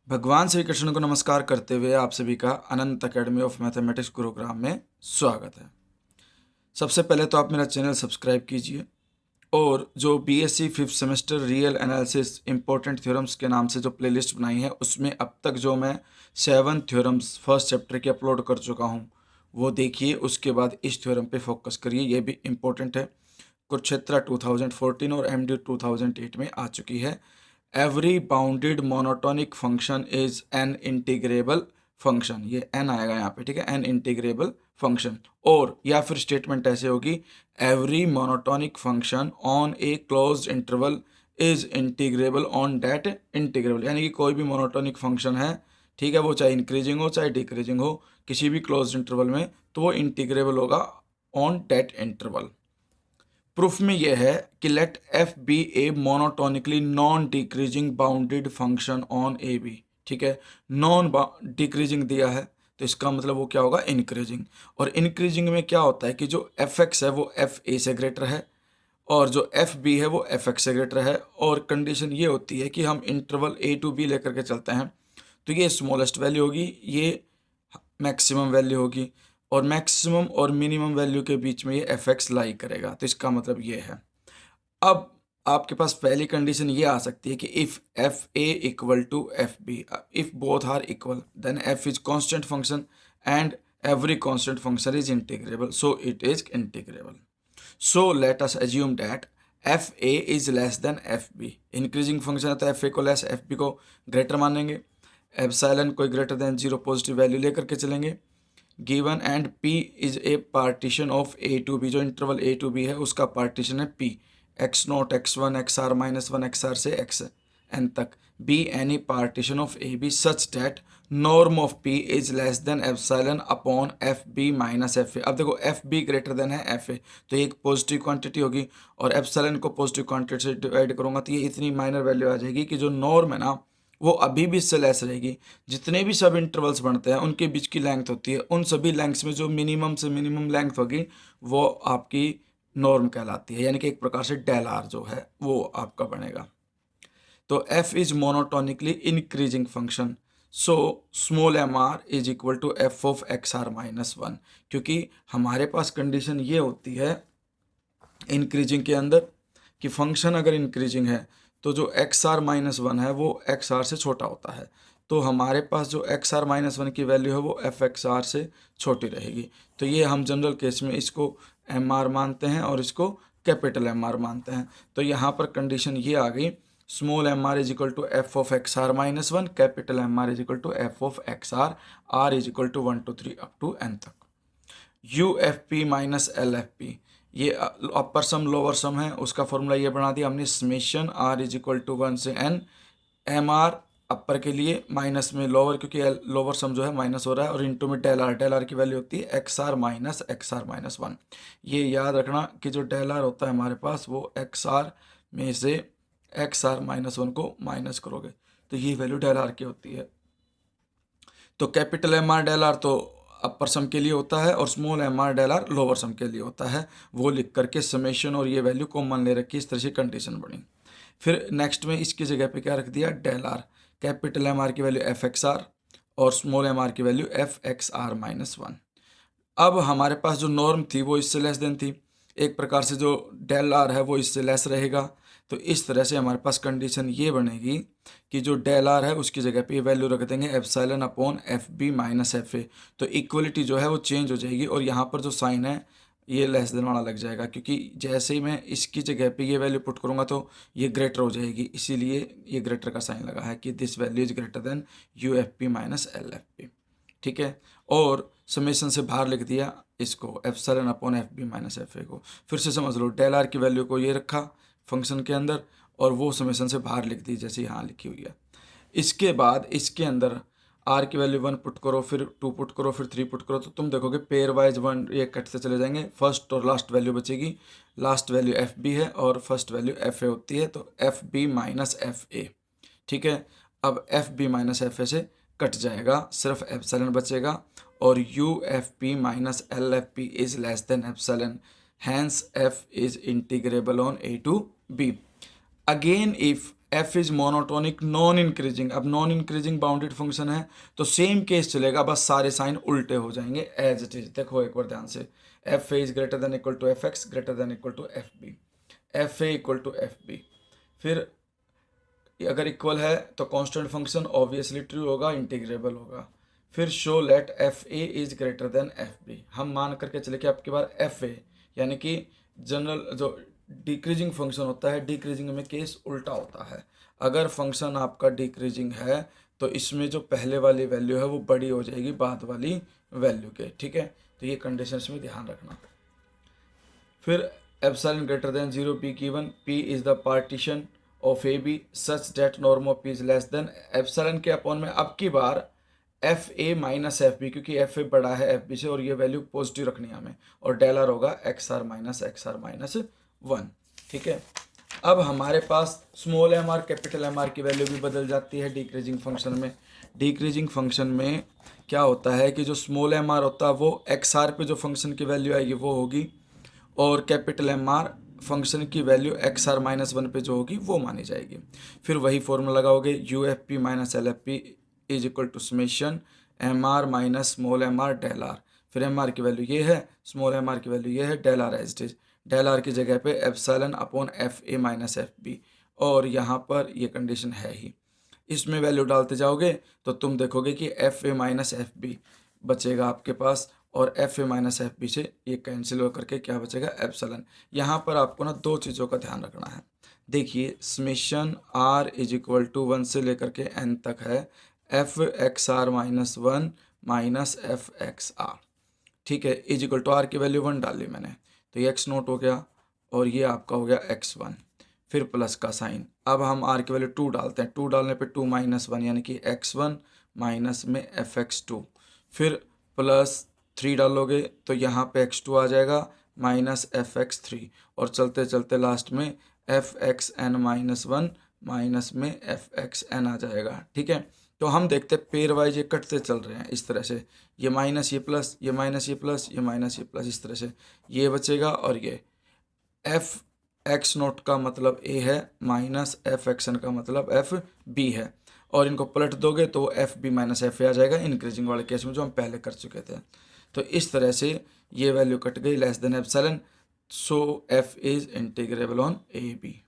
भगवान श्री कृष्ण को नमस्कार करते हुए आप सभी का अनंत अकेडमी ऑफ मैथमेटिक्स गुरुग्राम में स्वागत है। सबसे पहले तो आप मेरा चैनल सब्सक्राइब कीजिए और जो BSc fifth semester real analysis important theorems के नाम से जो प्लेलिस्ट बनाई है उसमें अब तक जो मैं 7 थ्योरम्स फर्स्ट चैप्टर की अपलोड कर चुका हूँ वो देखिए। उसके बाद इस थ्योरम पे फोकस करिए, ये भी इम्पोर्टेंट है। कुरुक्षेत्र 2014 और एमडी 2008 में आ चुकी है। Every bounded monotonic function is an integrable function, ये एन आएगा यहाँ पे, ठीक है, एन इंटीग्रेबल फंक्शन। और या फिर स्टेटमेंट ऐसे होगी, every monotonic function on a closed interval is integrable on that integrable, यानी कि कोई भी मोनोटोनिक फंक्शन है, ठीक है, वो चाहे इंक्रीजिंग हो चाहे डिक्रीजिंग हो, किसी भी क्लोज्ड इंटरवल में, तो वो इंटीग्रेबल होगा ऑन डेट इंटरवल। प्रूफ में यह है कि let f be a monotonically non decreasing bounded function on A b, ठीक है, नॉन डिक्रीजिंग दिया है तो इसका मतलब वो क्या होगा, इंक्रीजिंग। और इंक्रीजिंग में क्या होता है कि जो एफ एक्स है वो एफ ए से ग्रेटर है और जो एफ बी है वो एफ एक्स से ग्रेटर है। और कंडीशन ये होती है कि हम इंटरवल ए टू बी लेकर के चलते हैं, तो ये स्मॉलेस्ट वैल्यू होगी, ये मैक्सिमम वैल्यू होगी, और मैक्सिमम और मिनिमम वैल्यू के बीच में ये एफ एक्स लाई करेगा। तो इसका मतलब ये है। अब आपके पास पहली कंडीशन ये आ सकती है कि if F A equal to F B, if both are equal then F is constant function and every constant function is integrable, so it is integrable. So let us assume that F A is less than F B. Increasing function है तो F A को less, F B को greater मानेंगे। Epsilon कोई greater than 0 positive value लेकर के चलेंगे। Given and P is A partition of A to B, जो इंटरवल ए टू बी है उसका पार्टीशन है P, X naught X one X R minus one X R से X N तक। Be any partition of A B such that norm of P is less than epsilon upon F B minus F A. अब देखो F B greater than है F A, तो ये एक positive quantity होगी और epsilon को पॉजिटिव क्वांटिटी से डिवाइड करूंगा तो ये इतनी माइनर वैल्यू आ जाएगी कि जो नॉर्म है ना वो अभी भी इससे लेस रहेगी। जितने भी सब इंटरवल्स बनते हैं उनके बीच की लेंथ होती है, उन सभी लेंथ्स में जो मिनिमम से मिनिमम लेंथ होगी वो आपकी नॉर्म कहलाती है, यानी कि एक प्रकार से डेल आर जो है वो आपका बनेगा। तो F is monotonically increasing function, so small M R is equal to F of X R minus one, क्योंकि हमारे पास कंडीशन ये होती है इंक्रीजिंग के अंदर कि फंक्शन अगर इंक्रीजिंग है तो जो एक्स आर माइनस वन है वो एक्स आर से छोटा होता है, तो हमारे पास जो एक्स आर माइनस वन की वैल्यू है वो एफ एक्स आर से छोटी रहेगी। तो ये हम जनरल केस में इसको एम आर मानते हैं और इसको कैपिटल एम आर मानते हैं। तो यहाँ पर कंडीशन ये आ गई, small M R is equal to F of X R minus one, capital M R is equal to F of X R, R is equal to 1 to 3 up to N तक। U F P minus L F P, ये upper some lower sum है, उसका formula ये बना दिया हमने, summation R is equal to 1 से N, M R अपर के लिए माइनस में लोअर, क्योंकि लोअर सम जो है माइनस हो रहा है, और इंटू में डेल आर, डेल आर की वैल्यू होती है एक्स आर माइनस वन। ये याद रखना कि जो डेल आर होता है हमारे पास वो एक्स आर में से एक्स आर माइनस वन को माइनस करोगे तो ये वैल्यू डेल आर की होती है। तो capital M R del R तो अपर सम के लिए होता है और small M R del R lower sum के लिए होता है, वो लिख करके समेशन और ये वैल्यू कॉमन ले रखी, इस तरह से कंडीशन बनी। फिर नेक्स्ट में इसकी जगह पे क्या रख दिया, del R, capital M R की वैल्यू एफ एक्स आर और स्मॉल एम आर की value F X R minus one. अब हमारे पास जो नॉर्म थी वो इससे लेस देन थी, एक प्रकार से जो डेल आर है वो इससे लेस रहेगा, तो इस तरह से हमारे पास कंडीशन ये बनेगी कि जो डेल आर है उसकी जगह पे ये वैल्यू रख देंगे epsilon upon F B minus F A, तो इक्वलिटी जो है वो चेंज हो जाएगी और यहाँ पर जो साइन है ये लेस देन वाला लग जाएगा, क्योंकि जैसे ही मैं इसकी जगह पे ये वैल्यू पुट करूँगा तो ये ग्रेटर हो जाएगी, इसीलिए ये ग्रेटर का साइन लगा है कि this value is greater than U F P minus L F P, ठीक है। और समेशन से बाहर लिख दिया इसको epsilon upon F B minus F A को। फिर से समझ लो, डेल आर की वैल्यू को ये रखा फंक्शन के अंदर और वो समेशन से बाहर लिख दी जैसे यहाँ लिखी हुई है। इसके बाद इसके अंदर आर की वैल्यू 1 पुट करो, फिर 2 पुट करो, फिर 3 पुट करो, तो तुम देखोगे पेयर वाइज 1 ये कटते चले जाएंगे, फर्स्ट और लास्ट वैल्यू बचेगी। लास्ट वैल्यू एफ बी है और फर्स्ट वैल्यू एफ ए होती है, तो F B minus F A, ठीक है। अब F B minus F A से कट जाएगा, सिर्फ एप्सिलॉन बचेगा और U F P minus L F P is less than epsilon, hence F is integrable on A to B. Again if F is monotonic non increasing. अब non increasing bounded function है तो same case चलेगा, बस सारे sign उल्टे हो जाएंगे as it is. देखो एक बार ध्यान से, F A is greater than equal to F X greater than equal to F B, F A equal to F B. फिर अगर इक्वल है तो कांस्टेंट फंक्शन ऑब्वियसली ट्रू होगा, इंटीग्रेबल होगा। फिर so let F A is greater than F B. हम मान करके चले कि आपकी बार एफ ए यानी कि जनरल जो डिक्रीजिंग फंक्शन होता है, डिक्रीजिंग में केस उल्टा होता है। अगर फंक्शन आपका डिक्रीजिंग है तो इसमें जो पहले वाली वैल्यू है वो बड़ी हो जाएगी बाद वाली वैल्यू के, ठीक है। तो ये कंडीशंस में ध्यान रखना। फिर epsilon greater than 0 P given, P is the partition of A B such that norm of P is less than epsilon के अपॉन में अब की बार F A minus F B, क्योंकि एफ ए बड़ा है एफ बी से और ये वैल्यू पॉजिटिव रखनी है हमें, और डेल आर होगा एक्स आर माइनस 1, ठीक है। अब हमारे पास small M R capital M R की वैल्यू भी बदल जाती है डिक्रीजिंग फंक्शन में। डिक्रीजिंग फंक्शन में क्या होता है कि जो स्मॉल एम आर होता है वो एक्स आर पे जो फंक्शन की वैल्यू आएगी वो होगी, और कैपिटल एम आर फंक्शन की वैल्यू एक्स आर -1 पे जो होगी वो मानी जाएगी। फिर वही फॉर्मूला लगाओगे, U F P minus L F P is equal to summation M R minus small M R del R. फिर एम आर की वैल्यू ये है, स्मॉल एम आर की वैल्यू ये है, del R as it is, del R की जगह पे epsilon upon F A minus F B, और यहाँ पर ये कंडीशन है ही। इसमें वैल्यू डालते जाओगे तो तुम देखोगे कि F A minus F B बचेगा आपके पास, और F A minus F B से ये कैंसिल होकर के क्या बचेगा, एप्सिलॉन। यहाँ पर आपको ना दो चीज़ों का ध्यान रखना है। देखिए summation R is equal to 1 से लेकर के n तक है F X R -1 minus F X R, ठीक है, इज इक्वल टू आर की वैल्यू 1 डाल ली मैंने, तो ये एक्स नोट हो गया और ये आपका हो गया x1, फिर प्लस का साइन। अब हम आर की वैल्यू 2 डालते हैं, 2 डालने पे 2 - 1 यानी कि x1 माइनस में fx2, फिर प्लस 3 डालोगे तो यहाँ पे x2 आ जाएगा माइनस fx3, और चलते चलते लास्ट में fxn-1 माइनस में fxn आ जाएगा, ठीक है। तो हम देखते हैं पेयर वाइज ये कटते चल रहे हैं इस तरह से, ये माइनस ये प्लस, ये माइनस ये प्लस, ये माइनस ये प्लस, इस तरह से ये बचेगा, और ये एफ एक्स नोट का मतलब ए है माइनस एफ एक्स एन का मतलब एफ बी है, और इनको पलट दोगे तो F B minus F A आ जाएगा इंक्रीजिंग वाले केस में जो हम पहले कर चुके थे। तो इस तरह से ये वैल्यू कट गई less than epsilon, so F is integrable on A B.